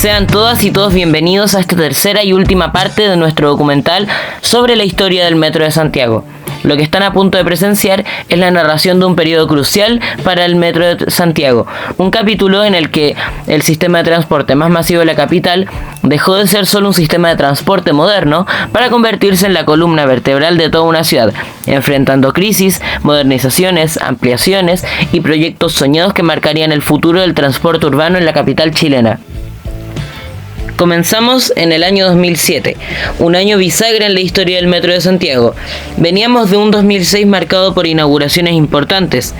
Sean todas y todos bienvenidos a esta tercera y última parte de nuestro documental sobre la historia del Metro de Santiago. Lo que están a punto de presenciar es la narración de un periodo crucial para el Metro de Santiago, un capítulo en el que el sistema de transporte más masivo de la capital dejó de ser solo un sistema de transporte moderno para convertirse en la columna vertebral de toda una ciudad, enfrentando crisis, modernizaciones, ampliaciones y proyectos soñados que marcarían el futuro del transporte urbano en la capital chilena. Comenzamos en el año 2007, un año bisagra en la historia del Metro de Santiago. Veníamos de un 2006 marcado por inauguraciones importantes,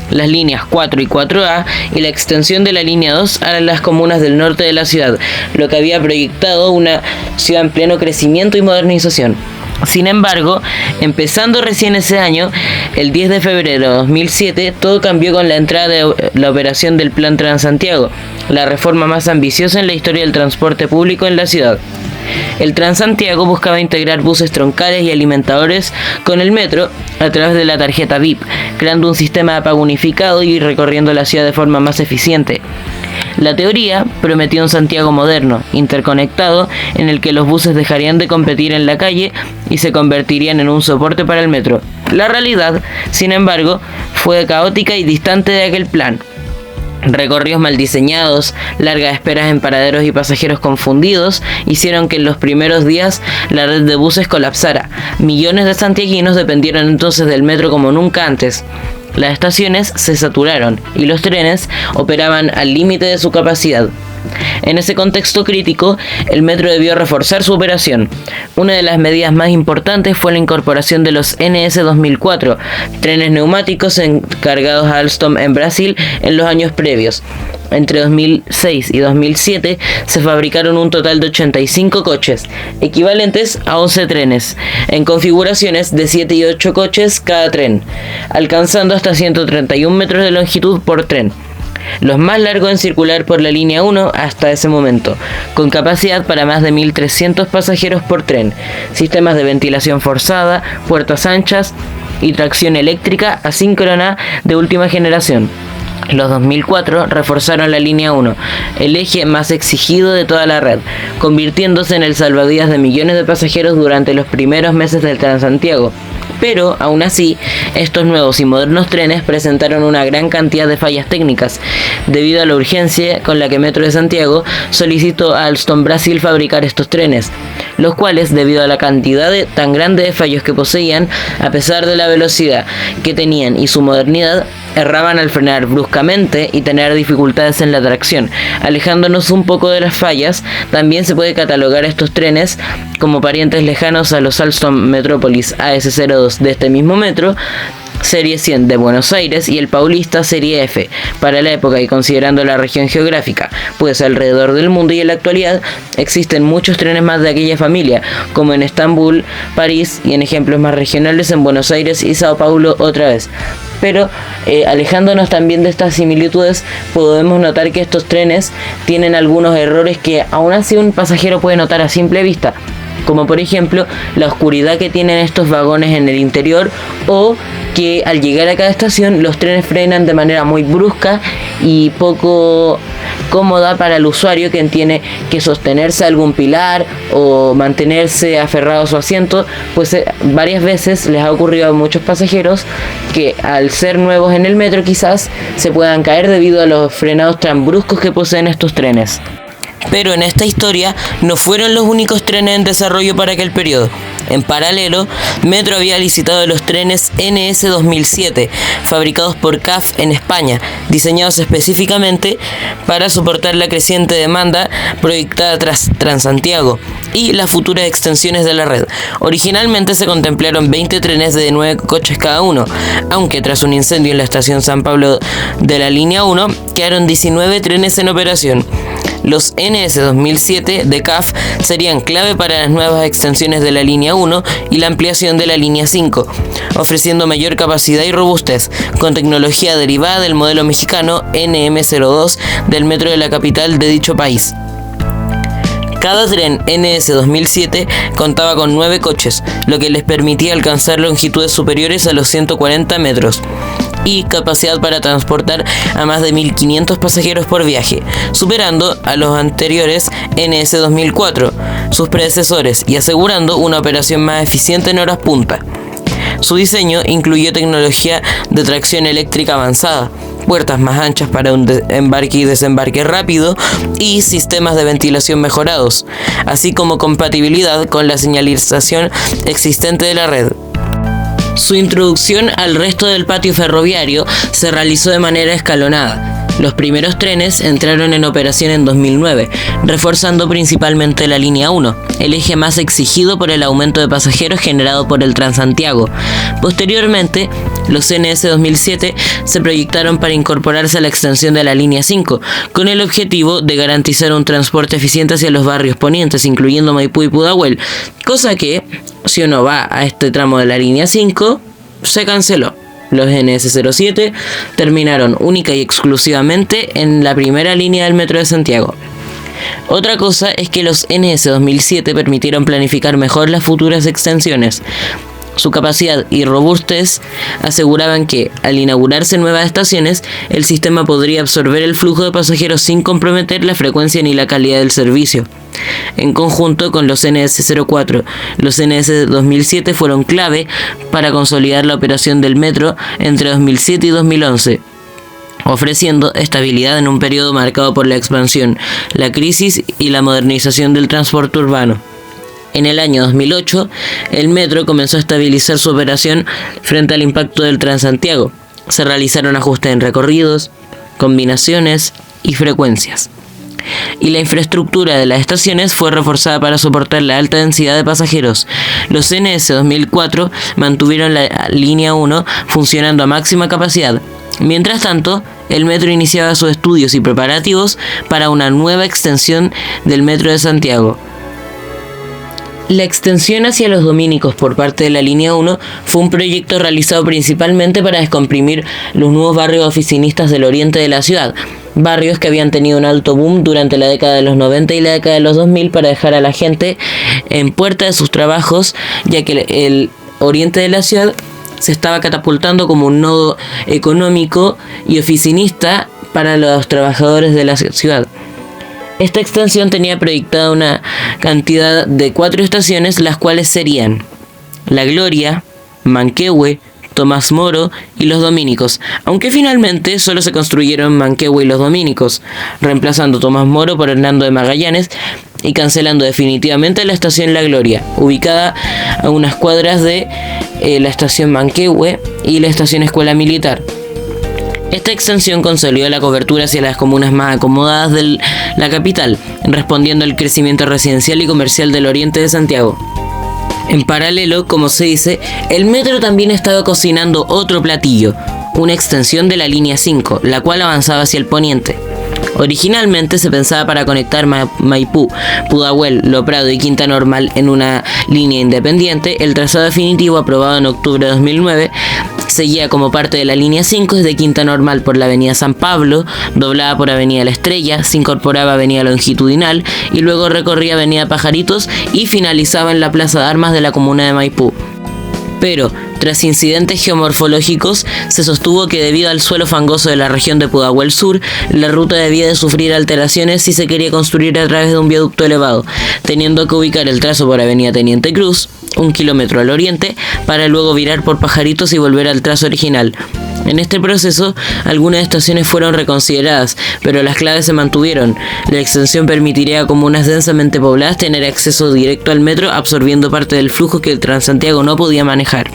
las líneas 4 y 4A y la extensión de la línea 2 a las comunas del norte de la ciudad, lo que había proyectado una ciudad en pleno crecimiento y modernización. Sin embargo, empezando recién ese año, el 10 de febrero de 2007, todo cambió con la entrada de la operación del Plan Transantiago, la reforma más ambiciosa en la historia del transporte público en la ciudad. El Transantiago buscaba integrar buses troncales y alimentadores con el metro a través de la tarjeta VIP, creando un sistema de pago unificado y recorriendo la ciudad de forma más eficiente. La teoría prometía un Santiago moderno, interconectado, en el que los buses dejarían de competir en la calle y se convertirían en un soporte para el metro. La realidad, sin embargo, fue caótica y distante de aquel plan. Recorridos mal diseñados, largas esperas en paraderos y pasajeros confundidos hicieron que en los primeros días la red de buses colapsara. Millones de santiaguinos dependieron entonces del metro como nunca antes. Las estaciones se saturaron y los trenes operaban al límite de su capacidad. En ese contexto crítico, el metro debió reforzar su operación. Una de las medidas más importantes fue la incorporación de los NS 2004, trenes neumáticos encargados a Alstom en Brasil en los años previos. Entre 2006 y 2007 se fabricaron un total de 85 coches, equivalentes a 11 trenes, en configuraciones de 7 y 8 coches cada tren, alcanzando hasta 131 metros de longitud por tren, los más largos en circular por la línea 1 hasta ese momento, con capacidad para más de 1.300 pasajeros por tren, sistemas de ventilación forzada, puertas anchas y tracción eléctrica asíncrona de última generación. Los 2004 reforzaron la línea 1, el eje más exigido de toda la red, convirtiéndose en el salvavidas de millones de pasajeros durante los primeros meses del Transantiago. Pero, aún así, estos nuevos y modernos trenes presentaron una gran cantidad de fallas técnicas, debido a la urgencia con la que Metro de Santiago solicitó a Alstom Brasil fabricar estos trenes, los cuales, debido a la cantidad tan grande de fallos que poseían, a pesar de la velocidad que tenían y su modernidad, erraban al frenar bruscamente y tener dificultades en la tracción. Alejándonos un poco de las fallas, también se puede catalogar a estos trenes como parientes lejanos a los Alstom Metropolis AS02 de este mismo metro, Serie 100 de Buenos Aires, y el Paulista Serie F para la época y considerando la región geográfica, pues alrededor del mundo y en la actualidad existen muchos trenes más de aquella familia, como en Estambul, París, y en ejemplos más regionales en Buenos Aires y Sao Paulo otra vez. Pero alejándonos también de estas similitudes, podemos notar que estos trenes tienen algunos errores que aún así un pasajero puede notar a simple vista, como por ejemplo la oscuridad que tienen estos vagones en el interior, o que al llegar a cada estación los trenes frenan de manera muy brusca y poco cómoda para el usuario, que tiene que sostenerse a algún pilar o mantenerse aferrado a su asiento, pues varias veces les ha ocurrido a muchos pasajeros que al ser nuevos en el metro quizás se puedan caer debido a los frenados tan bruscos que poseen estos trenes. Pero en esta historia no fueron los únicos trenes en desarrollo para aquel periodo. En paralelo, Metro había licitado los trenes NS 2007, fabricados por CAF en España, diseñados específicamente para soportar la creciente demanda proyectada tras Transantiago y las futuras extensiones de la red. Originalmente se contemplaron 20 trenes de 9 coches cada uno, aunque tras un incendio en la estación San Pablo de la línea 1, quedaron 19 trenes en operación. Los NS 2007 de CAF serían clave para las nuevas extensiones de la línea 1 y la ampliación de la línea 5, ofreciendo mayor capacidad y robustez, con tecnología derivada del modelo mexicano NM02 del metro de la capital de dicho país. Cada tren NS 2007 contaba con 9 coches, lo que les permitía alcanzar longitudes superiores a los 140 metros. y capacidad para transportar a más de 1.500 pasajeros por viaje, superando a los anteriores NS 2004, sus predecesores, y asegurando una operación más eficiente en horas punta. Su diseño incluyó tecnología de tracción eléctrica avanzada, puertas más anchas para un embarque y desembarque rápido y sistemas de ventilación mejorados, así como compatibilidad con la señalización existente de la red. Su introducción al resto del patio ferroviario se realizó de manera escalonada. Los primeros trenes entraron en operación en 2009, reforzando principalmente la línea 1, el eje más exigido por el aumento de pasajeros generado por el Transantiago. Posteriormente, los NS 2007 se proyectaron para incorporarse a la extensión de la línea 5, con el objetivo de garantizar un transporte eficiente hacia los barrios ponientes, incluyendo Maipú y Pudahuel, cosa que, si uno va a este tramo de la línea 5, se canceló. Los NS07 terminaron única y exclusivamente en la primera línea del Metro de Santiago. Otra cosa es que los NS 2007 permitieron planificar mejor las futuras extensiones. Su capacidad y robustez aseguraban que, al inaugurarse nuevas estaciones, el sistema podría absorber el flujo de pasajeros sin comprometer la frecuencia ni la calidad del servicio. En conjunto con los NS04, los NS 2007 fueron clave para consolidar la operación del metro entre 2007 y 2011. Ofreciendo estabilidad en un periodo marcado por la expansión, la crisis y la modernización del transporte urbano. En el año 2008, el metro comenzó a estabilizar su operación frente al impacto del Transantiago. Se realizaron ajustes en recorridos, combinaciones y frecuencias. Y la infraestructura de las estaciones fue reforzada para soportar la alta densidad de pasajeros. Los NS 2004 mantuvieron la línea 1 funcionando a máxima capacidad. Mientras tanto, el metro iniciaba sus estudios y preparativos para una nueva extensión del Metro de Santiago. La extensión hacia los dominicos por parte de la línea 1 fue un proyecto realizado principalmente para descomprimir los nuevos barrios oficinistas del oriente de la ciudad, barrios que habían tenido un alto boom durante la década de los 90 y la década de los 2000 para dejar a la gente en puerta de sus trabajos, ya que el oriente de la ciudad se estaba catapultando como un nodo económico y oficinista para los trabajadores de la ciudad. Esta extensión tenía proyectada una cantidad de 4 estaciones, las cuales serían La Gloria, Manquehue, Tomás Moro y Los Dominicos, aunque finalmente solo se construyeron Manquehue y Los Dominicos, reemplazando Tomás Moro por Hernando de Magallanes y cancelando definitivamente la estación La Gloria, ubicada a unas cuadras de la estación Manquehue y la estación Escuela Militar. Esta extensión consolidó la cobertura hacia las comunas más acomodadas de la capital, respondiendo al crecimiento residencial y comercial del oriente de Santiago. En paralelo, como se dice, el metro también estaba cocinando otro platillo, una extensión de la línea 5, la cual avanzaba hacia el poniente. Originalmente se pensaba para conectar Maipú, Pudahuel, Lo Prado y Quinta Normal en una línea independiente. El trazado definitivo, aprobado en octubre de 2009, seguía como parte de la línea 5 desde Quinta Normal por la avenida San Pablo, doblada por avenida La Estrella, se incorporaba avenida Longitudinal y luego recorría avenida Pajaritos y finalizaba en la plaza de armas de la comuna de Maipú. Pero, tras incidentes geomorfológicos, se sostuvo que debido al suelo fangoso de la región de Pudahuel Sur, la ruta debía de sufrir alteraciones si se quería construir a través de un viaducto elevado, teniendo que ubicar el trazo por avenida Teniente Cruz, 1 kilómetro al oriente, para luego virar por Pajaritos y volver al trazo original. En este proceso, algunas estaciones fueron reconsideradas, pero las claves se mantuvieron. La extensión permitiría a comunas densamente pobladas tener acceso directo al metro, absorbiendo parte del flujo que el Transantiago no podía manejar.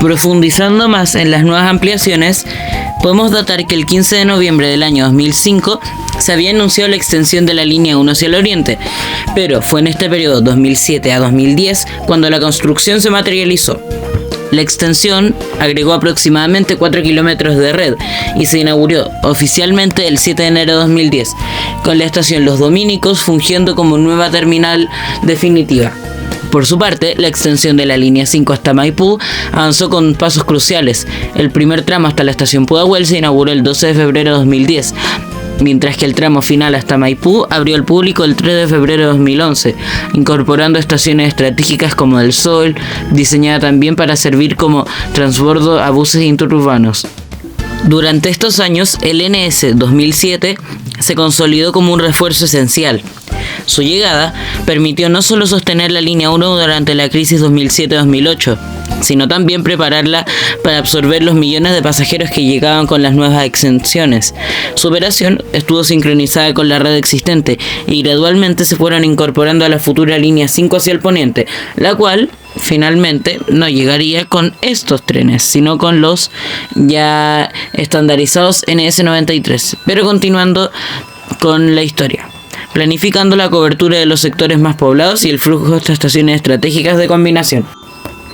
Profundizando más en las nuevas ampliaciones, podemos datar que el 15 de noviembre del año 2005 se había anunciado la extensión de la línea 1 hacia el oriente, pero fue en este periodo 2007 a 2010 cuando la construcción se materializó. La extensión agregó aproximadamente 4 kilómetros de red y se inauguró oficialmente el 7 de enero de 2010, con la estación Los Dominicos fungiendo como nueva terminal definitiva. Por su parte, la extensión de la línea 5 hasta Maipú avanzó con pasos cruciales. El primer tramo hasta la estación Pudahuel se inauguró el 12 de febrero de 2010. mientras que el tramo final hasta Maipú abrió al público el 3 de febrero de 2011, incorporando estaciones estratégicas como El Sol, diseñada también para servir como transbordo a buses interurbanos. Durante estos años, el NS 2007 se consolidó como un refuerzo esencial. Su llegada permitió no solo sostener la línea 1 durante la crisis 2007-2008, sino también prepararla para absorber los millones de pasajeros que llegaban con las nuevas exenciones. Su operación estuvo sincronizada con la red existente y gradualmente se fueron incorporando a la futura línea 5 hacia el poniente, la cual finalmente no llegaría con estos trenes, sino con los ya estandarizados NS93. Pero continuando con la historia, planificando la cobertura de los sectores más poblados y el flujo de estas estaciones estratégicas de combinación.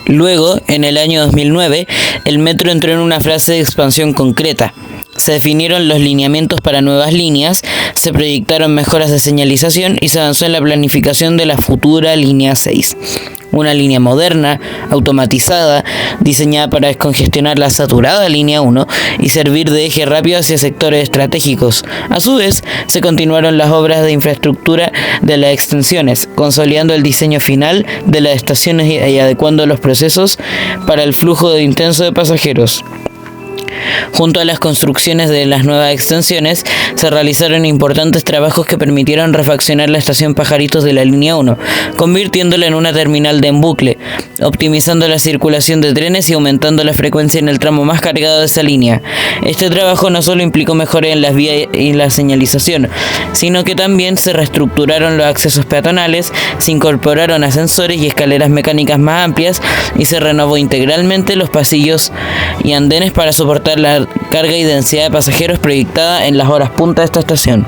Luego, en el año 2009, el metro entró en una fase de expansión concreta. Se definieron los lineamientos para nuevas líneas, se proyectaron mejoras de señalización y se avanzó en la planificación de la futura línea 6. Una línea moderna, automatizada, diseñada para descongestionar la saturada línea 1 y servir de eje rápido hacia sectores estratégicos. A su vez, se continuaron las obras de infraestructura de las extensiones, consolidando el diseño final de las estaciones y adecuando los procesos para el flujo intenso de pasajeros. Junto a las construcciones de las nuevas extensiones, se realizaron importantes trabajos que permitieron refaccionar la estación Pajaritos de la línea 1, convirtiéndola en una terminal de embucle, optimizando la circulación de trenes y aumentando la frecuencia en el tramo más cargado de esa línea. Este trabajo no solo implicó mejoras en las vías y la señalización, sino que también se reestructuraron los accesos peatonales, se incorporaron ascensores y escaleras mecánicas más amplias y se renovó integralmente los pasillos y andenes para soportar la carga y densidad de pasajeros proyectada en las horas punta de esta estación.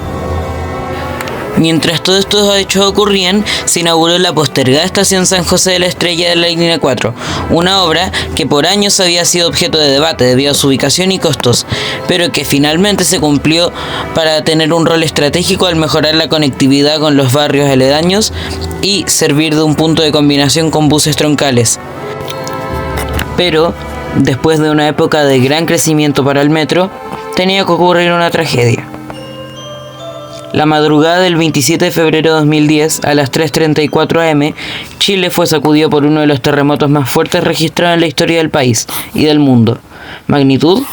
Mientras todos estos hechos ocurrían, se inauguró la postergada estación San José de la Estrella de la línea 4, una obra que por años había sido objeto de debate debido a su ubicación y costos, pero que finalmente se cumplió para tener un rol estratégico al mejorar la conectividad con los barrios aledaños y servir de un punto de combinación con buses troncales. Pero después de una época de gran crecimiento para el metro, tenía que ocurrir una tragedia. La madrugada del 27 de febrero de 2010, a las 3:34 am, Chile fue sacudido por uno de los terremotos más fuertes registrados en la historia del país y del mundo. Magnitud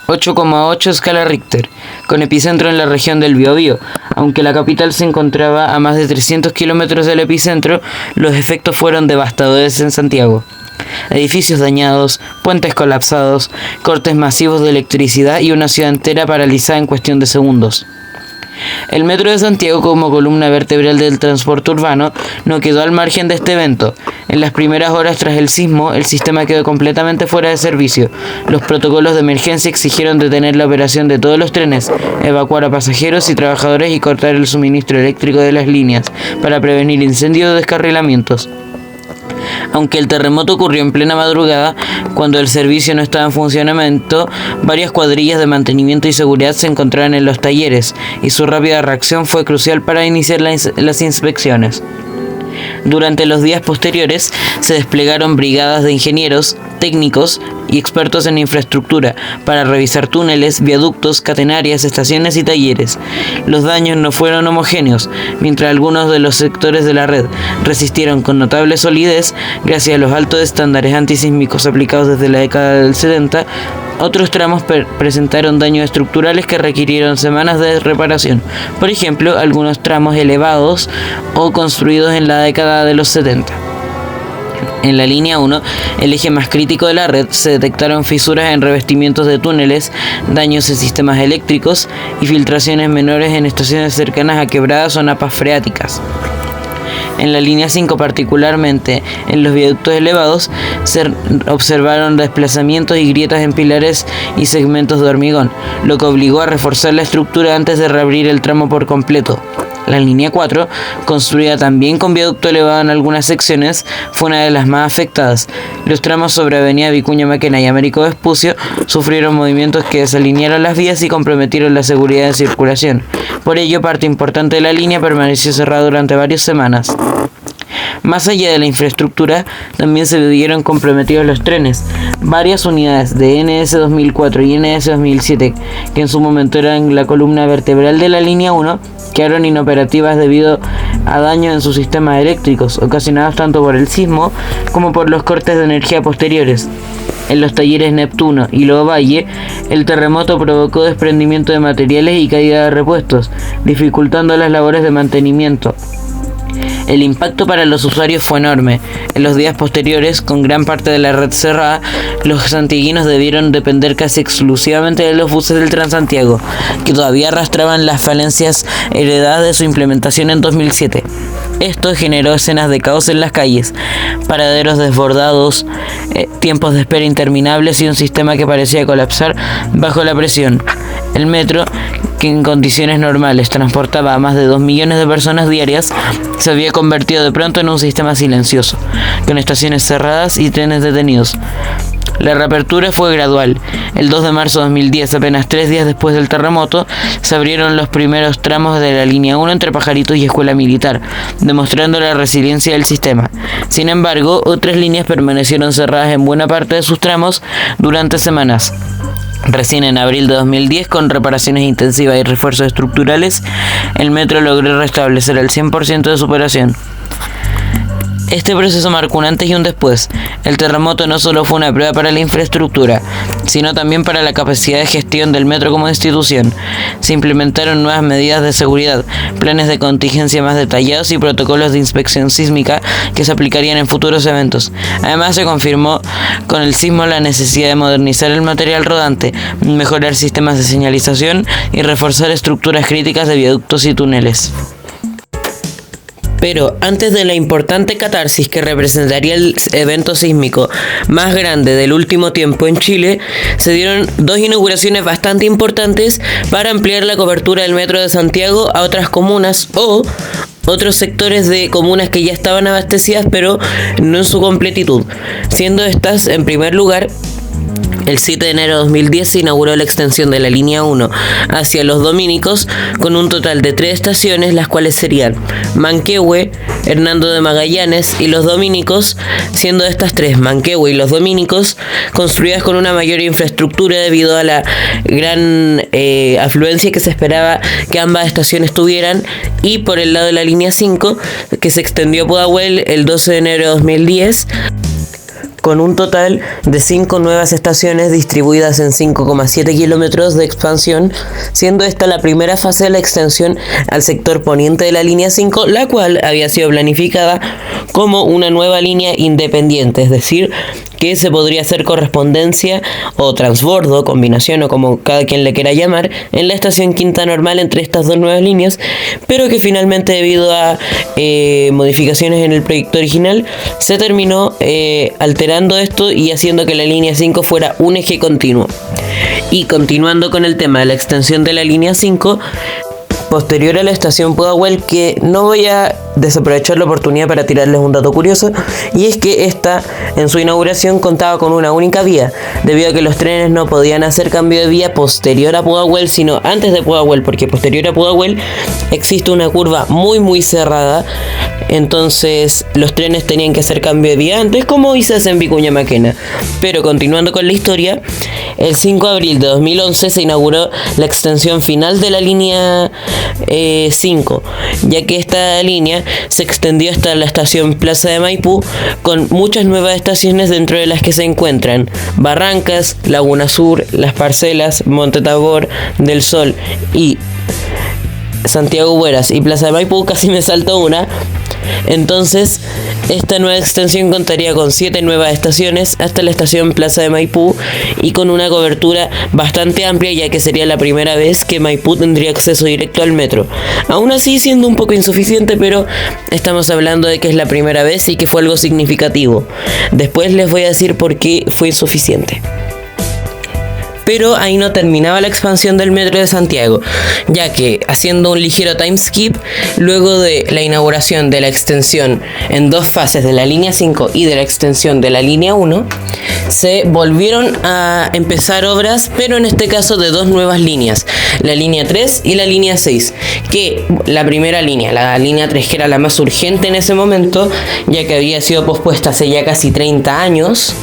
8,8 escala Richter, con epicentro en la región del Biobío. Aunque la capital se encontraba a más de 300 kilómetros del epicentro, los efectos fueron devastadores en Santiago. Edificios dañados, puentes colapsados, cortes masivos de electricidad y una ciudad entera paralizada en cuestión de segundos. El Metro de Santiago, como columna vertebral del transporte urbano, no quedó al margen de este evento. En las primeras horas tras el sismo, el sistema quedó completamente fuera de servicio. Los protocolos de emergencia exigieron detener la operación de todos los trenes, evacuar a pasajeros y trabajadores y cortar el suministro eléctrico de las líneas para prevenir incendios o descarrilamientos. Aunque el terremoto ocurrió en plena madrugada, cuando el servicio no estaba en funcionamiento, varias cuadrillas de mantenimiento y seguridad se encontraban en los talleres, y su rápida reacción fue crucial para iniciar las inspecciones. Durante los días posteriores, se desplegaron brigadas de ingenieros, técnicos y expertos en infraestructura para revisar túneles, viaductos, catenarias, estaciones y talleres. Los daños no fueron homogéneos, mientras algunos de los sectores de la red resistieron con notable solidez gracias a los altos estándares antisísmicos aplicados desde la década del 70. Otros tramos presentaron daños estructurales que requirieron semanas de reparación, por ejemplo, algunos tramos elevados o construidos en la década de los 70. En la línea 1, el eje más crítico de la red, se detectaron fisuras en revestimientos de túneles, daños en sistemas eléctricos y filtraciones menores en estaciones cercanas a quebradas o napas freáticas. En la línea 5, particularmente en los viaductos elevados, se observaron desplazamientos y grietas en pilares y segmentos de hormigón, lo que obligó a reforzar la estructura antes de reabrir el tramo por completo. La línea 4, construida también con viaducto elevado en algunas secciones, fue una de las más afectadas. Los tramos sobre Avenida Vicuña Maquena y Américo Vespucio sufrieron movimientos que desalinearon las vías y comprometieron la seguridad de circulación. Por ello, parte importante de la línea permaneció cerrada durante varias semanas. Más allá de la infraestructura, también se vieron comprometidos los trenes. Varias unidades de NS 2004 y NS 2007, que en su momento eran la columna vertebral de la línea 1, quedaron inoperativas debido a daños en sus sistemas eléctricos, ocasionados tanto por el sismo como por los cortes de energía posteriores. En los talleres Neptuno y Lovalle, el terremoto provocó desprendimiento de materiales y caída de repuestos, dificultando las labores de mantenimiento. El impacto para los usuarios fue enorme. En los días posteriores, con gran parte de la red cerrada, los santiaguinos debieron depender casi exclusivamente de los buses del Transantiago, que todavía arrastraban las falencias heredadas de su implementación en 2007. Esto generó escenas de caos en las calles, paraderos desbordados, tiempos de espera interminables y un sistema que parecía colapsar bajo la presión. El metro, que en condiciones normales transportaba a más de 2 millones de personas diarias, se había convertido de pronto en un sistema silencioso, con estaciones cerradas y trenes detenidos. La reapertura fue gradual. El 2 de marzo de 2010, apenas 3 días después del terremoto, se abrieron los primeros tramos de la línea 1 entre Pajaritos y Escuela Militar, demostrando la resiliencia del sistema. Sin embargo, otras líneas permanecieron cerradas en buena parte de sus tramos durante semanas. Recién en abril de 2010, con reparaciones intensivas y refuerzos estructurales, el metro logró restablecer el 100% de su operación. Este proceso marcó un antes y un después. El terremoto no solo fue una prueba para la infraestructura, sino también para la capacidad de gestión del metro como institución. Se implementaron nuevas medidas de seguridad, planes de contingencia más detallados y protocolos de inspección sísmica que se aplicarían en futuros eventos. Además, se confirmó con el sismo la necesidad de modernizar el material rodante, mejorar sistemas de señalización y reforzar estructuras críticas de viaductos y túneles. Pero antes de la importante catarsis que representaría el evento sísmico más grande del último tiempo en Chile, se dieron 2 inauguraciones bastante importantes para ampliar la cobertura del Metro de Santiago a otras comunas o otros sectores de comunas que ya estaban abastecidas, pero no en su completitud. Siendo estas, en primer lugar, el 7 de enero de 2010 se inauguró la extensión de la línea 1 hacia Los Dominicos con un total de 3 estaciones, las cuales serían Manquehue, Hernando de Magallanes y Los Dominicos, siendo estas 3, Manquehue y Los Dominicos, construidas con una mayor infraestructura debido a la gran afluencia que se esperaba que ambas estaciones tuvieran, y por el lado de la línea 5, que se extendió a Pudahuel el 12 de enero de 2010, con un total de 5 nuevas estaciones distribuidas en 5,7 kilómetros de expansión, siendo esta la primera fase de la extensión al sector poniente de la línea 5, la cual había sido planificada como una nueva línea independiente, es decir, que se podría hacer correspondencia o transbordo, combinación o como cada quien le quiera llamar, en la estación Quinta Normal entre estas 2 nuevas líneas, pero que finalmente, debido a modificaciones en el proyecto original, se terminó alterando esto y haciendo que la línea 5 fuera un eje continuo. Y continuando con el tema de la extensión de la línea 5, posterior a la estación Pudahuel, que no voy a desaprovechar la oportunidad para tirarles un dato curioso, y es que esta en su inauguración contaba con una única vía, debido a que los trenes no podían hacer cambio de vía posterior a Pudahuel, sino antes de Pudahuel, porque posterior a Pudahuel existe una curva muy cerrada, entonces los trenes tenían que hacer cambio de vía antes, como se hace en Vicuña Maquena. Pero continuando con la historia, el 5 de abril de 2011 se inauguró la extensión final de la línea 5, ya que esta línea se extendió hasta la estación Plaza de Maipú, con muchas nuevas estaciones, dentro de las que se encuentran Barrancas, Laguna Sur, Las Parcelas, Monte Tabor, Del Sol y Santiago Bueras y Plaza de Maipú. Casi me saltó una. Entonces, esta nueva extensión contaría con 7 nuevas estaciones hasta la estación Plaza de Maipú, y con una cobertura bastante amplia, ya que sería la primera vez que Maipú tendría acceso directo al metro. Aún así, siendo un poco insuficiente, pero estamos hablando de que es la primera vez y que fue algo significativo. Después les voy a decir por qué fue insuficiente. Pero ahí no terminaba la expansión del Metro de Santiago, ya que, haciendo un ligero time skip, luego de la inauguración de la extensión en dos fases de la línea 5 y de la extensión de la línea 1, se volvieron a empezar obras, pero en este caso de dos nuevas líneas, la línea 3 y la línea 6, que la primera línea, la línea 3, que era la más urgente en ese momento, ya que había sido pospuesta hace ya casi 30 años,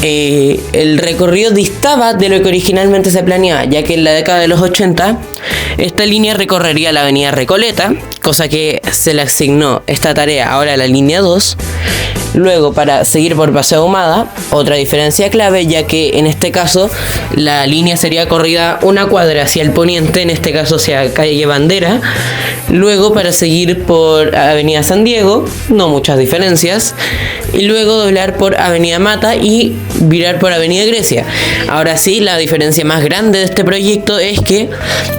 el recorrido distaba de lo que originalmente se planeaba, ya que en la década de los 80 esta línea recorrería la avenida Recoleta, cosa que se le asignó esta tarea ahora a la línea 2. Luego, para seguir por Paseo Ahumada, otra diferencia clave, ya que en este caso la línea sería corrida una cuadra hacia el poniente, en este caso hacia calle Bandera. Luego, para seguir por Avenida San Diego, no muchas diferencias. Y luego doblar por Avenida Mata y virar por Avenida Grecia. Ahora sí, la diferencia más grande de este proyecto es que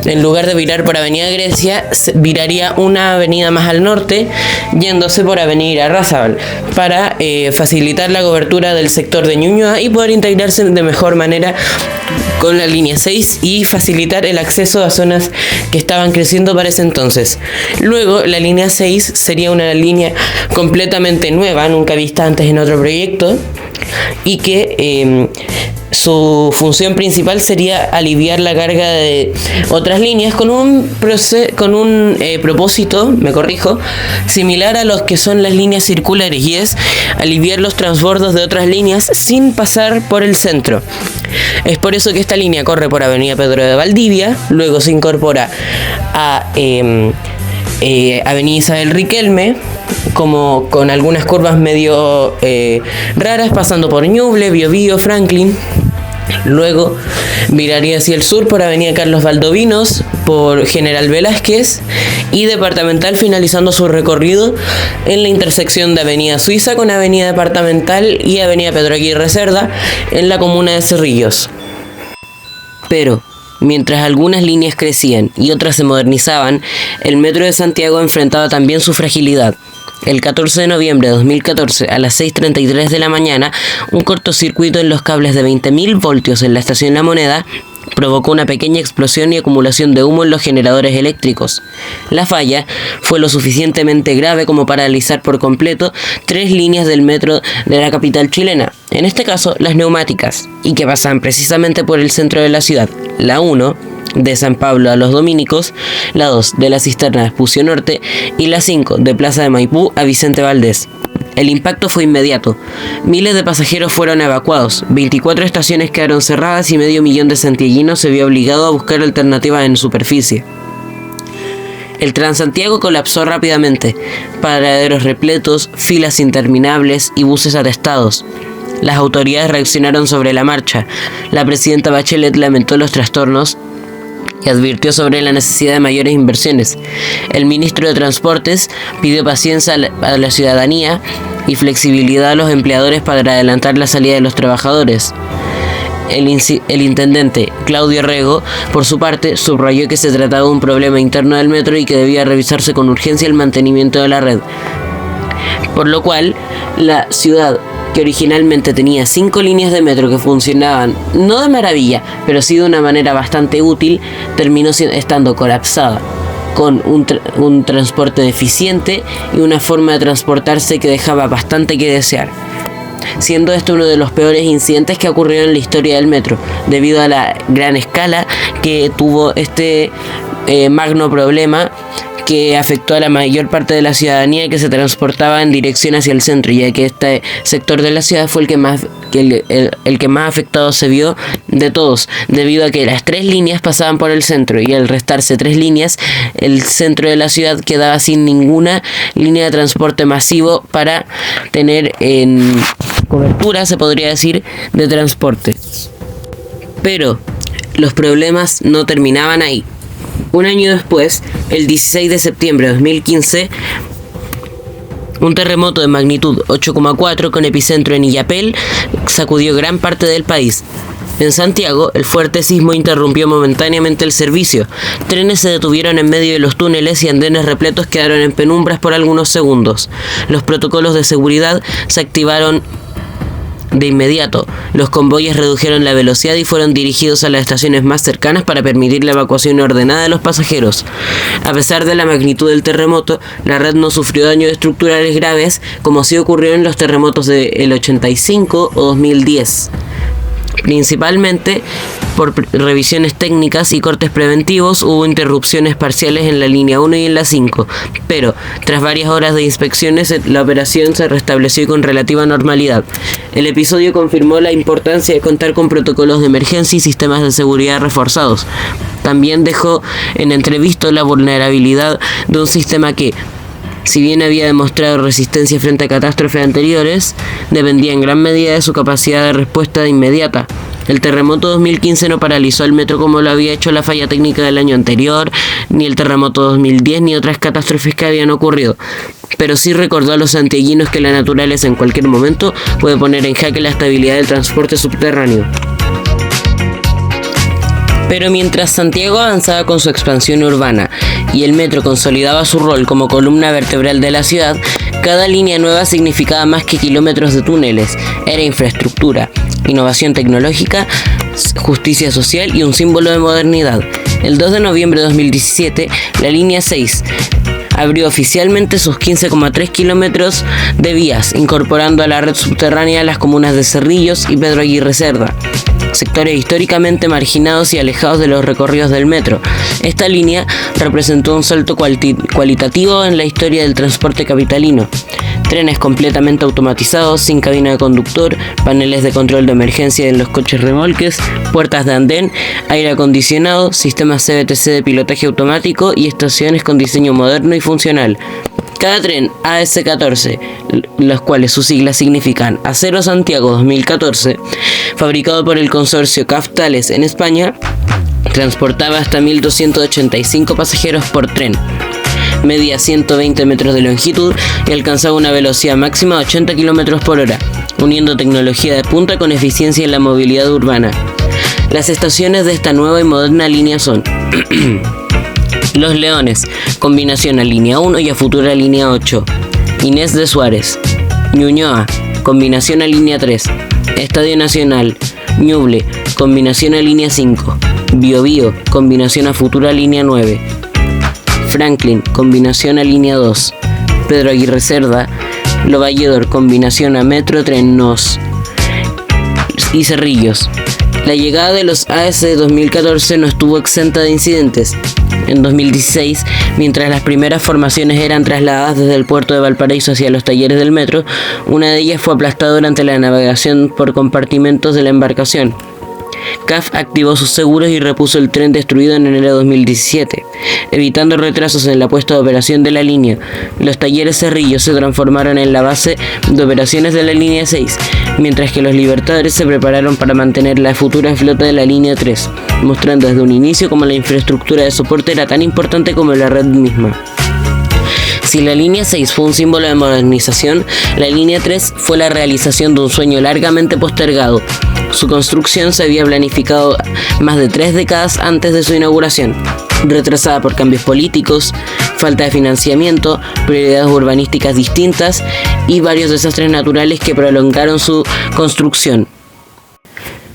en lugar de virar por Avenida Grecia, viraría una avenida más al norte, yéndose por Avenida Irarrázaval, para facilitar la cobertura del sector de Ñuñoa y poder integrarse de mejor manera con la línea 6 y facilitar el acceso a zonas que estaban creciendo para ese entonces. Luego, la línea 6 sería una línea completamente nueva, nunca vista antes en otro proyecto, y que su función principal sería aliviar la carga de otras líneas con un propósito, similar a los que son las líneas circulares, y es aliviar los transbordos de otras líneas sin pasar por el centro. Es por eso que esta línea corre por Avenida Pedro de Valdivia, luego se incorpora a Avenida Isabel Riquelme, como con algunas curvas medio raras, pasando por Ñuble, Biobío, Franklin. Luego viraría hacia el sur por Avenida Carlos Valdovinos, por General Velázquez y Departamental, finalizando su recorrido en la intersección de Avenida Suiza con Avenida Departamental y Avenida Pedro Aguirre Cerda en la comuna de Cerrillos. Pero mientras algunas líneas crecían y otras se modernizaban, el Metro de Santiago enfrentaba también su fragilidad. El 14 de noviembre de 2014, a las 6:33 de la mañana, un cortocircuito en los cables de 20.000 voltios en la estación La Moneda provocó una pequeña explosión y acumulación de humo en los generadores eléctricos. La falla fue lo suficientemente grave como para paralizar por completo 3 líneas del metro de la capital chilena, en este caso las neumáticas, y que pasaban precisamente por el centro de la ciudad. La 1, de San Pablo a Los Dominicos, la 2, de la Cisterna a Espucio Norte, y la 5, de Plaza de Maipú a Vicente Valdés. El impacto fue inmediato. Miles de pasajeros fueron evacuados, 24 estaciones quedaron cerradas y 500.000 de santiaguinos se vio obligado a buscar alternativas en superficie. El Transantiago colapsó rápidamente, paraderos repletos, filas interminables y buses atestados. Las autoridades reaccionaron sobre la marcha. La presidenta Bachelet lamentó los trastornos y advirtió sobre la necesidad de mayores inversiones. El ministro de Transportes pidió paciencia a la ciudadanía y flexibilidad a los empleadores para adelantar la salida de los trabajadores. El intendente Claudio Rego, por su parte, subrayó que se trataba de un problema interno del metro y que debía revisarse con urgencia el mantenimiento de la red. Por lo cual, la ciudad, que originalmente tenía 5 líneas de metro que funcionaban no de maravilla, pero sí de una manera bastante útil, terminó estando colapsada, con un transporte deficiente y una forma de transportarse que dejaba bastante que desear, siendo esto uno de los peores incidentes que ocurrieron en la historia del metro, debido a la gran escala que tuvo este magno problema, que afectó a la mayor parte de la ciudadanía que se transportaba en dirección hacia el centro, ya que este sector de la ciudad fue el que más afectado se vio de todos, debido a que las 3 líneas pasaban por el centro y al restarse 3 líneas, el centro de la ciudad quedaba sin ninguna línea de transporte masivo para tener cobertura, se podría decir, de transporte. Pero los problemas no terminaban ahí. Un año después, el 16 de septiembre de 2015, un terremoto de magnitud 8,4 con epicentro en Illapel sacudió gran parte del país. En Santiago, el fuerte sismo interrumpió momentáneamente el servicio. Trenes se detuvieron en medio de los túneles y andenes repletos quedaron en penumbras por algunos segundos. Los protocolos de seguridad se activaron De inmediato, los convoyes redujeron la velocidad y fueron dirigidos a las estaciones más cercanas para permitir la evacuación ordenada de los pasajeros. A pesar de la magnitud del terremoto, la red no sufrió daños estructurales graves, como sí ocurrió en los terremotos del 85 o 2010. Principalmente por revisiones técnicas y cortes preventivos, hubo interrupciones parciales en la línea 1 y en la 5, pero tras varias horas de inspecciones la operación se restableció con relativa normalidad. El episodio confirmó la importancia de contar con protocolos de emergencia y sistemas de seguridad reforzados. También dejó en entrevisto la vulnerabilidad de un sistema que, si bien había demostrado resistencia frente a catástrofes anteriores, dependía en gran medida de su capacidad de respuesta inmediata. El terremoto 2015 no paralizó el metro como lo había hecho la falla técnica del año anterior, ni el terremoto 2010 ni otras catástrofes que habían ocurrido, pero sí recordó a los santiaguinos que la naturaleza en cualquier momento puede poner en jaque la estabilidad del transporte subterráneo. Pero mientras Santiago avanzaba con su expansión urbana y el metro consolidaba su rol como columna vertebral de la ciudad, cada línea nueva significaba más que kilómetros de túneles, era infraestructura, innovación tecnológica, justicia social y un símbolo de modernidad. El 2 de noviembre de 2017, la línea 6 abrió oficialmente sus 15,3 kilómetros de vías, incorporando a la red subterránea las comunas de Cerrillos y Pedro Aguirre Cerda, sectores históricamente marginados y alejados de los recorridos del metro. Esta línea representó un salto cualitativo en la historia del transporte capitalino. Trenes completamente automatizados, sin cabina de conductor, paneles de control de emergencia en los coches remolques, puertas de andén, aire acondicionado, sistemas CBTC de pilotaje automático y estaciones con diseño moderno y funcional. Cada tren AS14, los cuales sus siglas significan Acero Santiago 2014, fabricado por el consorcio CAF Thales en España, transportaba hasta 1.285 pasajeros por tren. Medía 120 metros de longitud y alcanzaba una velocidad máxima de 80 km por hora, uniendo tecnología de punta con eficiencia en la movilidad urbana. Las estaciones de esta nueva y moderna línea son Los Leones, combinación a línea 1 y a futura línea 8. Inés de Suárez. Ñuñoa, combinación a línea 3. Estadio Nacional. Ñuble, combinación a línea 5. Biobío, combinación a futura línea 9. Franklin, combinación a línea 2. Pedro Aguirre Cerda. Lovalledor, combinación a Metro Tren Nos. Y Cerrillos. La llegada de los AS 2014 no estuvo exenta de incidentes. En 2016, mientras las primeras formaciones eran trasladadas desde el puerto de Valparaíso hacia los talleres del metro, una de ellas fue aplastada durante la navegación por compartimentos de la embarcación. CAF activó sus seguros y repuso el tren destruido en enero de 2017, evitando retrasos en la puesta de operación de la línea. Los talleres Cerrillos se transformaron en la base de operaciones de la línea 6, mientras que los Libertadores se prepararon para mantener la futura flota de la línea 3, mostrando desde un inicio cómo la infraestructura de soporte era tan importante como la red misma. Si la línea 6 fue un símbolo de modernización, la línea 3 fue la realización de un sueño largamente postergado. Su construcción se había planificado más de 3 décadas antes de su inauguración, retrasada por cambios políticos, falta de financiamiento, prioridades urbanísticas distintas y varios desastres naturales que prolongaron su construcción.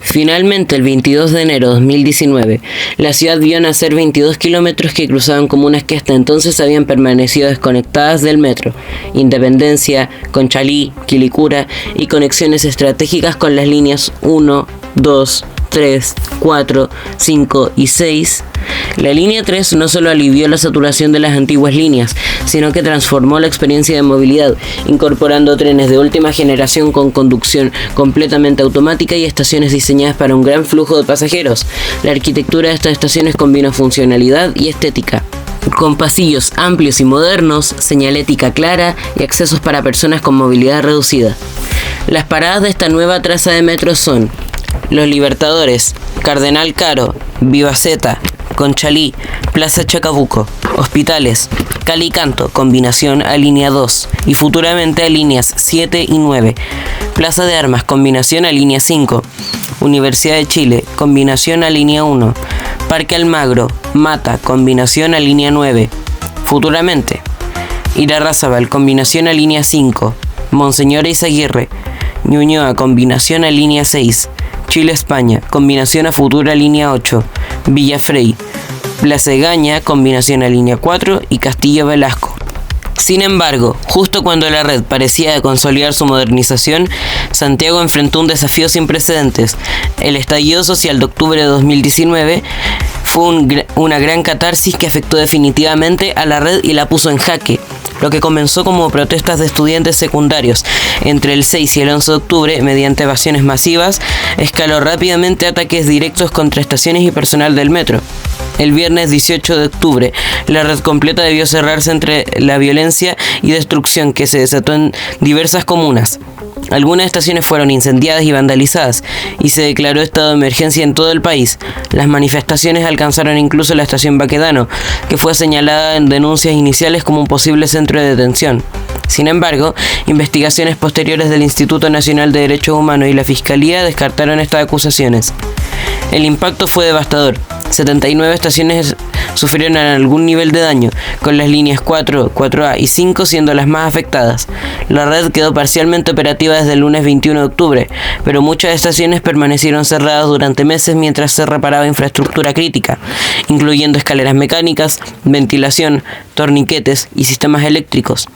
Finalmente, el 22 de enero de 2019, la ciudad vio nacer 22 kilómetros que cruzaban comunas que hasta entonces habían permanecido desconectadas del metro: Independencia, Conchalí, Quilicura y conexiones estratégicas con las líneas 1, 2, 3, 4, 5 y 6. La línea 3 no solo alivió la saturación de las antiguas líneas, sino que transformó la experiencia de movilidad, incorporando trenes de última generación con conducción completamente automática y estaciones diseñadas para un gran flujo de pasajeros. La arquitectura de estas estaciones combina funcionalidad y estética, con pasillos amplios y modernos, señalética clara y accesos para personas con movilidad reducida. Las paradas de esta nueva traza de metro son Los Libertadores, Cardenal Caro, Vivaceta, Conchalí, Plaza Chacabuco, Hospitales, Cali Canto, combinación a línea 2 y futuramente a líneas 7 y 9, Plaza de Armas, combinación a línea 5, Universidad de Chile, combinación a línea 1, Parque Almagro, Mata, combinación a línea 9, futuramente Irarrázaval, combinación a línea 5, Monseñor Eizaguirre, Ñuñoa, combinación a línea 6. Chile-España, combinación a futura línea 8. Villafrey, Plaza Egaña, combinación a línea 4 y Castillo-Velasco. Sin embargo, justo cuando la red parecía consolidar su modernización, Santiago enfrentó un desafío sin precedentes. El estallido social de octubre de 2019 fue una gran catarsis que afectó definitivamente a la red y la puso en jaque. Lo que comenzó como protestas de estudiantes secundarios entre el 6 y el 11 de octubre mediante evasiones masivas, escaló rápidamente a ataques directos contra estaciones y personal del metro. El viernes 18 de octubre, la red completa debió cerrarse entre la violencia y destrucción que se desató en diversas comunas. Algunas estaciones fueron incendiadas y vandalizadas, y se declaró estado de emergencia en todo el país. Las manifestaciones alcanzaron incluso la estación Baquedano, que fue señalada en denuncias iniciales como un posible centro de detención. Sin embargo, investigaciones posteriores del Instituto Nacional de Derechos Humanos y la Fiscalía descartaron estas acusaciones. El impacto fue devastador. 79 estaciones sufrieron algún nivel de daño, con las líneas 4, 4A y 5 siendo las más afectadas. La red quedó parcialmente operativa desde el lunes 21 de octubre, pero muchas estaciones permanecieron cerradas durante meses mientras se reparaba infraestructura crítica, incluyendo escaleras mecánicas, ventilación, torniquetes y sistemas eléctricos.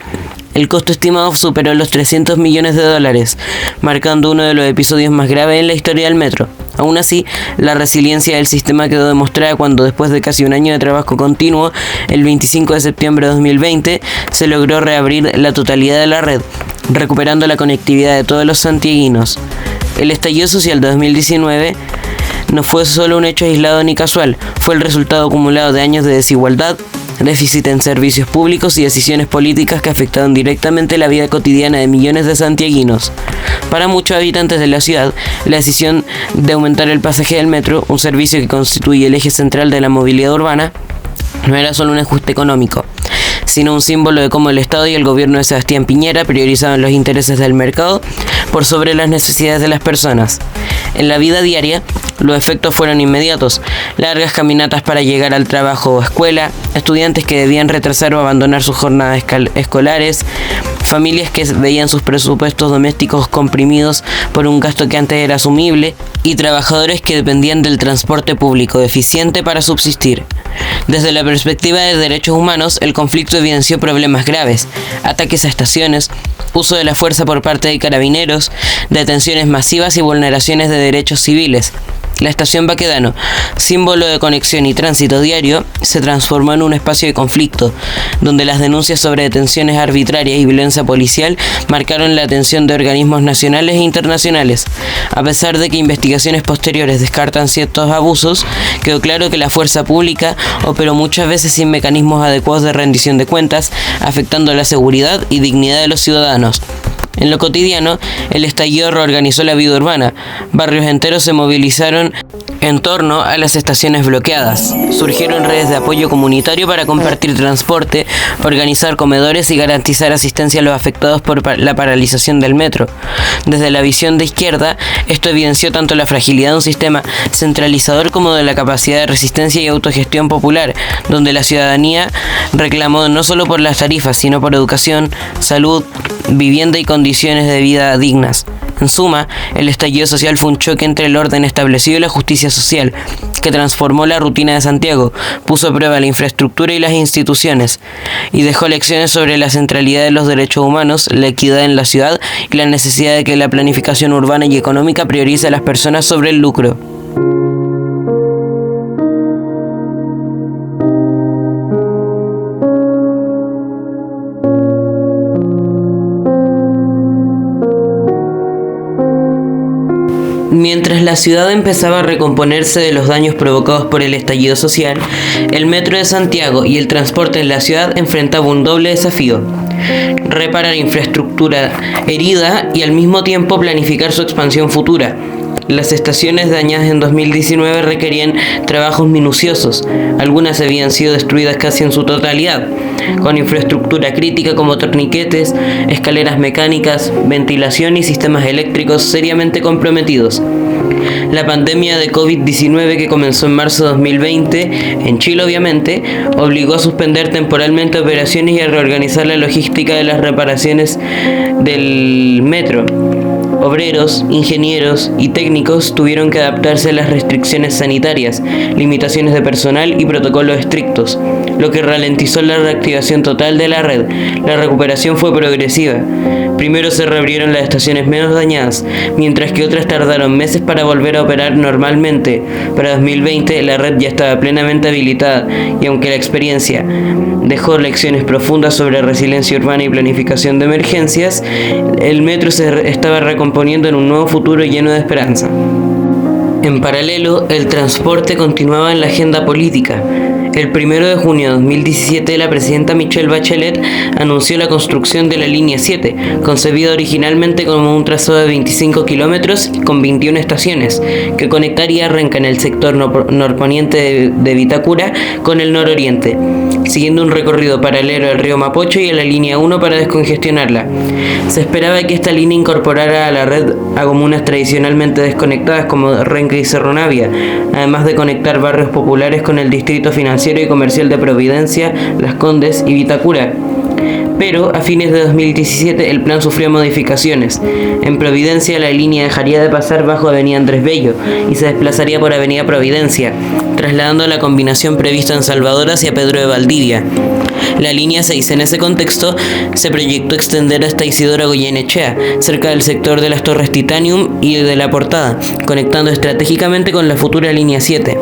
El costo estimado superó los $300 millones, marcando uno de los episodios más graves en la historia del metro. Aún así, la resiliencia del sistema quedó demostrada cuando, después de casi un año de trabajo continuo, el 25 de septiembre de 2020, se logró reabrir la totalidad de la red, recuperando la conectividad de todos los santiaguinos. El estallido social de 2019 no fue solo un hecho aislado ni casual, fue el resultado acumulado de años de desigualdad, déficit en servicios públicos y decisiones políticas que afectaron directamente la vida cotidiana de millones de santiaguinos. Para muchos habitantes de la ciudad, la decisión de aumentar el pasaje del metro, un servicio que constituye el eje central de la movilidad urbana, no era solo un ajuste económico, sino un símbolo de cómo el Estado y el gobierno de Sebastián Piñera priorizaban los intereses del mercado por sobre las necesidades de las personas. En la vida diaria, los efectos fueron inmediatos: largas caminatas para llegar al trabajo o escuela, estudiantes que debían retrasar o abandonar sus jornadas escolares, familias que veían sus presupuestos domésticos comprimidos por un gasto que antes era asumible, y trabajadores que dependían del transporte público eficiente para subsistir. Desde la perspectiva de derechos humanos, el conflicto evidenció problemas graves: ataques a estaciones, uso de la fuerza por parte de carabineros, detenciones masivas y vulneraciones de derechos civiles. La estación Baquedano, símbolo de conexión y tránsito diario, se transformó en un espacio de conflicto, donde las denuncias sobre detenciones arbitrarias y violencia policial marcaron la atención de organismos nacionales e internacionales. A pesar de que investigaciones posteriores descartan ciertos abusos, quedó claro que la fuerza pública operó muchas veces sin mecanismos adecuados de rendición de cuentas, afectando la seguridad y dignidad de los ciudadanos. En lo cotidiano, el estallido reorganizó la vida urbana. Barrios enteros se movilizaron en torno a las estaciones bloqueadas. Surgieron redes de apoyo comunitario para compartir transporte, organizar comedores y garantizar asistencia a los afectados por la paralización del metro. Desde la visión de izquierda, esto evidenció tanto la fragilidad de un sistema centralizador como de la capacidad de resistencia y autogestión popular, donde la ciudadanía reclamó no solo por las tarifas, sino por educación, salud, vivienda y condiciones de vida dignas. En suma, el estallido social fue un choque entre el orden establecido y la justicia social, que transformó la rutina de Santiago, puso a prueba la infraestructura y las instituciones, y dejó lecciones sobre la centralidad de los derechos humanos, la equidad en la ciudad y la necesidad de que la planificación urbana y económica priorice a las personas sobre el lucro. Mientras la ciudad empezaba a recomponerse de los daños provocados por el estallido social, el Metro de Santiago y el transporte en la ciudad enfrentaban un doble desafío: reparar infraestructura herida y al mismo tiempo planificar su expansión futura. Las estaciones dañadas en 2019 requerían trabajos minuciosos. Algunas habían sido destruidas casi en su totalidad, con infraestructura crítica como torniquetes, escaleras mecánicas, ventilación y sistemas eléctricos seriamente comprometidos. La pandemia de COVID-19, que comenzó en marzo de 2020, en Chile obviamente, obligó a suspender temporalmente operaciones y a reorganizar la logística de las reparaciones del metro, Obreros, ingenieros y técnicos tuvieron que adaptarse a las restricciones sanitarias, limitaciones de personal y protocolos estrictos, lo que ralentizó la reactivación total de la red. La recuperación fue progresiva. Primero se reabrieron las estaciones menos dañadas, mientras que otras tardaron meses para volver a operar normalmente. Para 2020 la red ya estaba plenamente habilitada y aunque la experiencia dejó lecciones profundas sobre resiliencia urbana y planificación de emergencias, el metro se estaba recomponiendo en un nuevo futuro lleno de esperanza. En paralelo, el transporte continuaba en la agenda política. El 1 de junio de 2017, la presidenta Michelle Bachelet anunció la construcción de la línea 7, concebida originalmente como un trazado de 25 kilómetros con 21 estaciones, que conectaría Renca en el sector norponiente de Vitacura con el nororiente, siguiendo un recorrido paralelo al río Mapocho y a la línea 1 para descongestionarla. Se esperaba que esta línea incorporara a la red a comunas tradicionalmente desconectadas como Renca y Cerro Navia, además de conectar barrios populares con el distrito financiero y comercial de Providencia, Las Condes y Vitacura. Pero a fines de 2017 el plan sufrió modificaciones. En Providencia la línea dejaría de pasar bajo Avenida Andrés Bello y se desplazaría por Avenida Providencia, trasladando la combinación prevista en Salvador hacia Pedro de Valdivia. La línea 6 en ese contexto se proyectó extender hasta Isidora Goyenechea, cerca del sector de las Torres Titanium y de La Portada, conectando estratégicamente con la futura línea 7.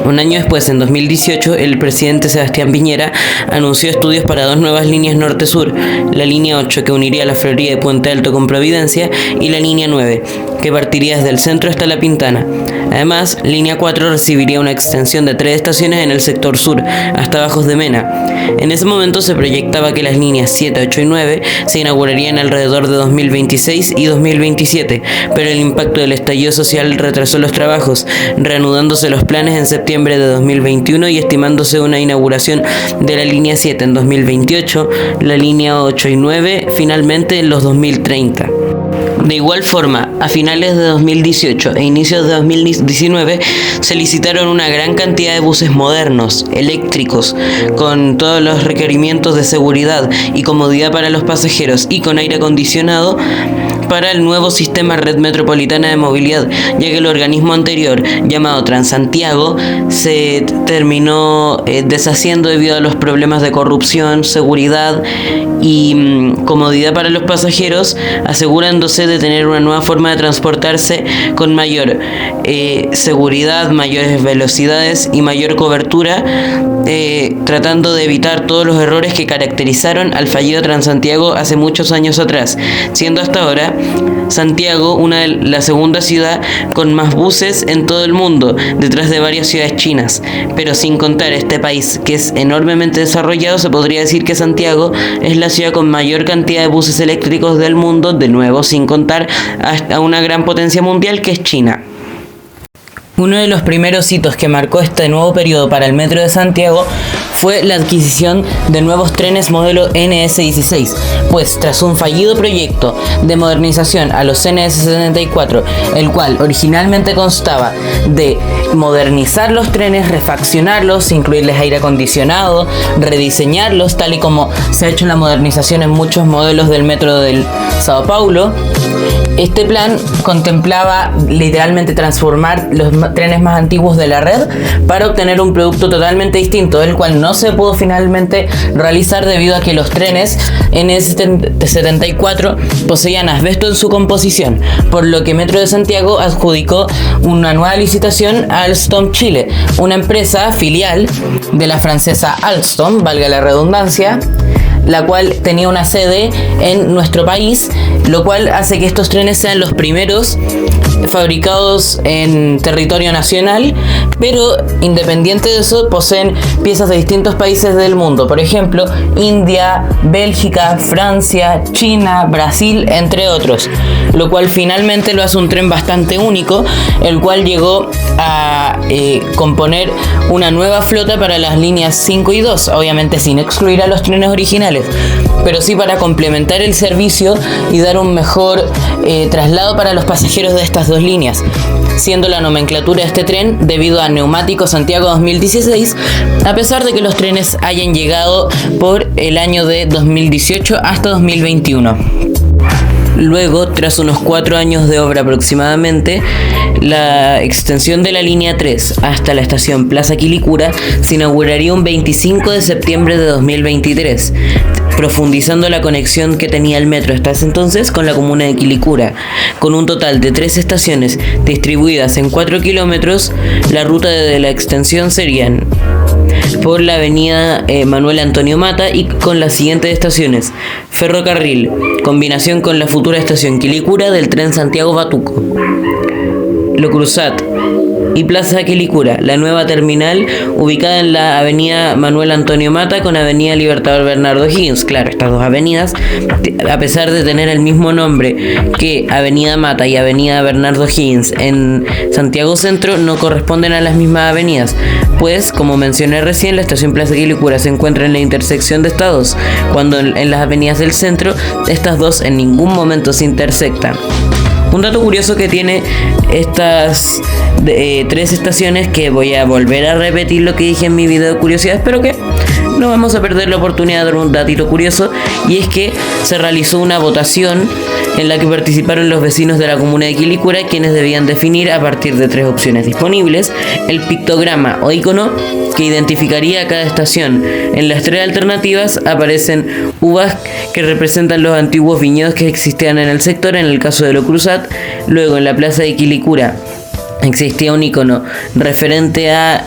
Un año después, en 2018, el presidente Sebastián Piñera anunció estudios para dos nuevas líneas norte-sur, la línea 8 que uniría la Florida y Puente Alto con Providencia y la línea 9 que partiría desde el centro hasta La Pintana. Además, línea 4 recibiría una extensión de 3 estaciones en el sector sur, hasta Bajos de Mena. En ese momento se proyectaba que las líneas 7, 8 y 9 se inaugurarían alrededor de 2026 y 2027, pero el impacto del estallido social retrasó los trabajos, reanudándose los planes en septiembre de 2021 y estimándose una inauguración de la línea 7 en 2028, la línea 8 y 9 finalmente en los 2030. De igual forma, a finales de 2018 e inicios de 2019 se licitaron una gran cantidad de buses modernos, eléctricos, con todos los requerimientos de seguridad y comodidad para los pasajeros y con aire acondicionado para el nuevo sistema Red Metropolitana de Movilidad, ya que el organismo anterior, llamado Transantiago, se terminó deshaciendo debido a los problemas de corrupción, seguridad y comodidad para los pasajeros, asegurándose de tener una nueva forma de transportarse con mayor seguridad, mayores velocidades y mayor cobertura, tratando de evitar todos los errores que caracterizaron al fallido Transantiago hace muchos años atrás, siendo hasta ahora Santiago la segunda ciudad con más buses en todo el mundo, detrás de varias ciudades chinas. Pero sin contar este país que es enormemente desarrollado, se podría decir que Santiago es la ciudad con mayor cantidad de buses eléctricos del mundo, de nuevo sin contar a una gran potencia mundial que es China. Uno de los primeros hitos que marcó este nuevo periodo para el Metro de Santiago fue la adquisición de nuevos trenes modelo NS16, pues tras un fallido proyecto de modernización a los NS74, el cual originalmente constaba de modernizar los trenes, refaccionarlos, incluirles aire acondicionado, rediseñarlos, tal y como se ha hecho la modernización en muchos modelos del Metro del Sao Paulo. Este plan contemplaba literalmente transformar los trenes más antiguos de la red para obtener un producto totalmente distinto, el cual no se pudo finalmente realizar debido a que los trenes NS74 poseían asbesto en su composición, por lo que Metro de Santiago adjudicó una nueva licitación a Alstom Chile, una empresa filial de la francesa Alstom, valga la redundancia, la cual tenía una sede en nuestro país, lo cual hace que estos trenes sean los primeros fabricados en territorio nacional, pero independiente de eso poseen piezas de distintos países del mundo, por ejemplo India, Bélgica, Francia, China, Brasil, entre otros, lo cual finalmente lo hace un tren bastante único, el cual llegó a componer una nueva flota para las líneas 5 y 2, obviamente sin excluir a los trenes originales, pero sí para complementar el servicio y dar un mejor traslado para los pasajeros de estas dos líneas, siendo la nomenclatura de este tren debido a Neumático Santiago 2016, a pesar de que los trenes hayan llegado por el año de 2018 hasta 2021. Luego, tras unos 4 años de obra aproximadamente, la extensión de la línea 3 hasta la estación Plaza Quilicura se inauguraría un 25 de septiembre de 2023, profundizando la conexión que tenía el metro hasta ese entonces con la comuna de Quilicura. Con un total de 3 estaciones distribuidas en 4 kilómetros, la ruta de la extensión serían por la avenida Manuel Antonio Mata y con las siguientes estaciones: Ferrocarril, combinación con la futura estación Quilicura del tren Santiago-Batuco, Lo Cruzat y Plaza Quilicura, la nueva terminal ubicada en la avenida Manuel Antonio Mata con avenida Libertador Bernardo Higgins. Claro, estas dos avenidas, a pesar de tener el mismo nombre que avenida Mata y avenida Bernardo Higgins en Santiago Centro, no corresponden a las mismas avenidas, pues, como mencioné recién, la estación Plaza Quilicura se encuentra en la intersección de estas dos, cuando en las avenidas del centro estas dos en ningún momento se intersectan. Un dato curioso que tiene estas 3 estaciones, que voy a volver a repetir lo que dije en mi video de curiosidades, pero que no vamos a perder la oportunidad de dar un datito curioso, y es que se realizó una votación en la que participaron los vecinos de la comuna de Quilicura, quienes debían definir, a partir de 3 opciones disponibles, el pictograma o icono que identificaría a cada estación. En las 3 alternativas aparecen uvas que representan los antiguos viñedos que existían en el sector, en el caso de Lo Cruzat. Luego, en la plaza de Quilicura existía un icono referente a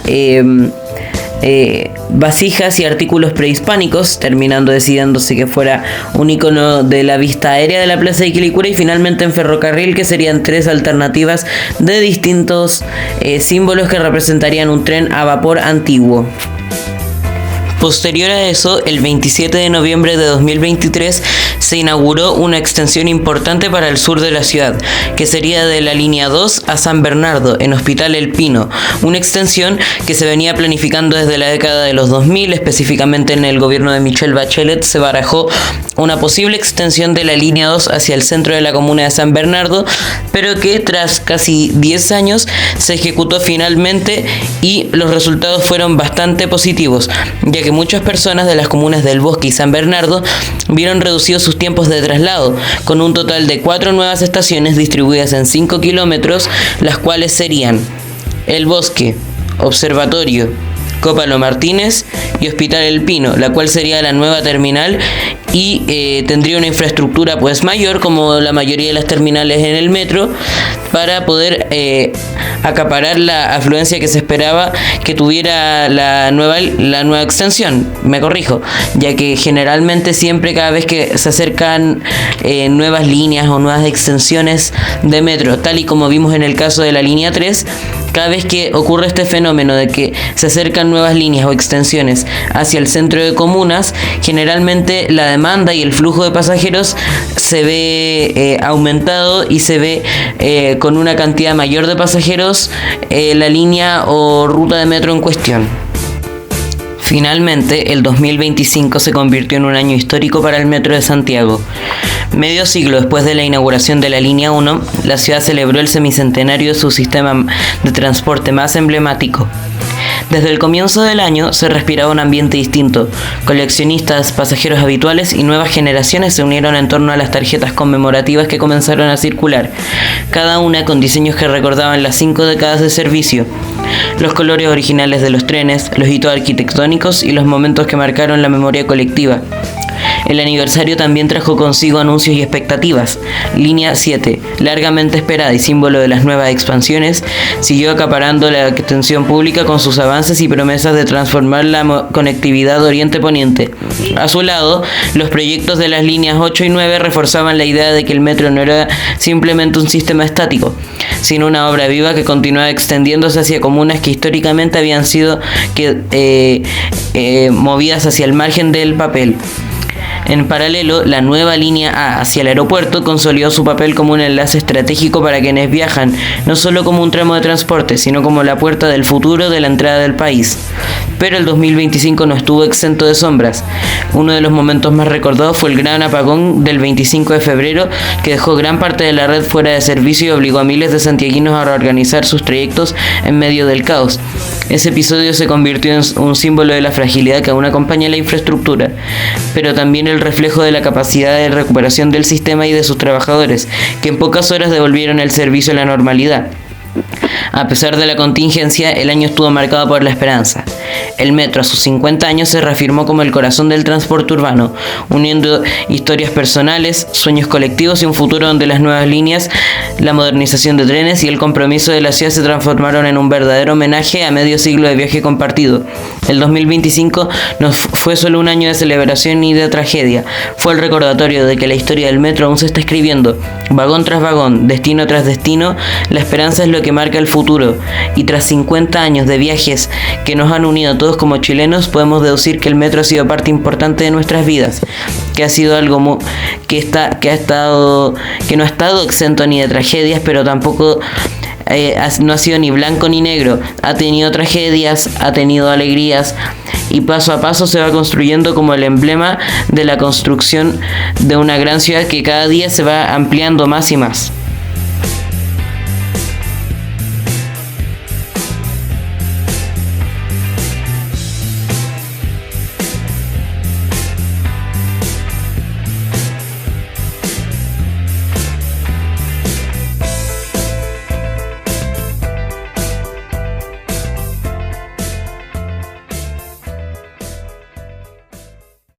vasijas y artículos prehispánicos, terminando decidiéndose que fuera un icono de la vista aérea de la plaza de Quilicura. Y finalmente en Ferrocarril, que serían 3 alternativas de distintos símbolos que representarían un tren a vapor antiguo. Posterior a eso, el 27 de noviembre de 2023 se inauguró una extensión importante para el sur de la ciudad, que sería de la línea 2 a San Bernardo, en Hospital El Pino, una extensión que se venía planificando desde la década de los 2000, específicamente en el gobierno de Michelle Bachelet se barajó una posible extensión de la línea 2 hacia el centro de la comuna de San Bernardo, pero que tras casi 10 años se ejecutó finalmente y los resultados fueron bastante positivos, ya que muchas personas de las comunas del Bosque y San Bernardo vieron reducidos sus tiempos de traslado, con un total de 4 nuevas estaciones distribuidas en 5 kilómetros, las cuales serían El Bosque, Observatorio, Cópalo Martínez y Hospital El Pino, la cual sería la nueva terminal y tendría una infraestructura pues mayor, como la mayoría de las terminales en el metro, para poder acaparar la afluencia que se esperaba que tuviera la nueva extensión. Me corrijo, ya que generalmente siempre, cada vez que se acercan nuevas líneas o nuevas extensiones de metro, tal y como vimos en el caso de la línea 3, cada vez que ocurre este fenómeno de que se acercan nuevas líneas o extensiones hacia el centro de comunas, generalmente la demanda y el flujo de pasajeros se ve aumentado y se ve con una cantidad mayor de pasajeros la línea o ruta de metro en cuestión. Finalmente, el 2025 se convirtió en un año histórico para el Metro de Santiago. Medio siglo después de la inauguración de la línea 1, la ciudad celebró el semicentenario de su sistema de transporte más emblemático. Desde el comienzo del año se respiraba un ambiente distinto. Coleccionistas, pasajeros habituales y nuevas generaciones se unieron en torno a las tarjetas conmemorativas que comenzaron a circular, cada una con diseños que recordaban las 5 décadas de servicio, los colores originales de los trenes, los hitos arquitectónicos y los momentos que marcaron la memoria colectiva. El aniversario también trajo consigo anuncios y expectativas. Línea 7, largamente esperada y símbolo de las nuevas expansiones, siguió acaparando la atención pública con sus avances y promesas de transformar la conectividad Oriente-Poniente. A su lado, los proyectos de las líneas 8 y 9 reforzaban la idea de que el metro no era simplemente un sistema estático, sino una obra viva que continuaba extendiéndose hacia comunas que históricamente habían sido movidas hacia el margen del papel. En paralelo, la nueva línea A hacia el aeropuerto consolidó su papel como un enlace estratégico para quienes viajan, no solo como un tramo de transporte, sino como la puerta del futuro de la entrada del país. Pero el 2025 no estuvo exento de sombras. Uno de los momentos más recordados fue el gran apagón del 25 de febrero, que dejó gran parte de la red fuera de servicio y obligó a miles de santiaguinos a reorganizar sus trayectos en medio del caos. Ese episodio se convirtió en un símbolo de la fragilidad que aún acompaña la infraestructura, pero también el reflejo de la capacidad de recuperación del sistema y de sus trabajadores, que en pocas horas devolvieron el servicio a la normalidad. A pesar de la contingencia, el año estuvo marcado por la esperanza. El metro, a sus 50 años, se reafirmó como el corazón del transporte urbano, uniendo historias personales, sueños colectivos y un futuro donde las nuevas líneas, la modernización de trenes y el compromiso de la ciudad se transformaron en un verdadero homenaje a medio siglo de viaje compartido. El 2025 no fue solo un año de celebración ni de tragedia, fue el recordatorio de que la historia del metro aún se está escribiendo. Vagón tras vagón, destino tras destino, la esperanza es lo que marca el futuro, y tras 50 años de viajes que nos han unido a todos como chilenos, podemos deducir que el metro ha sido parte importante de nuestras vidas, que ha sido algo que no ha estado exento ni de tragedias, pero tampoco no ha sido ni blanco ni negro. Ha tenido tragedias, ha tenido alegrías, y paso a paso se va construyendo como el emblema de la construcción de una gran ciudad que cada día se va ampliando más y más.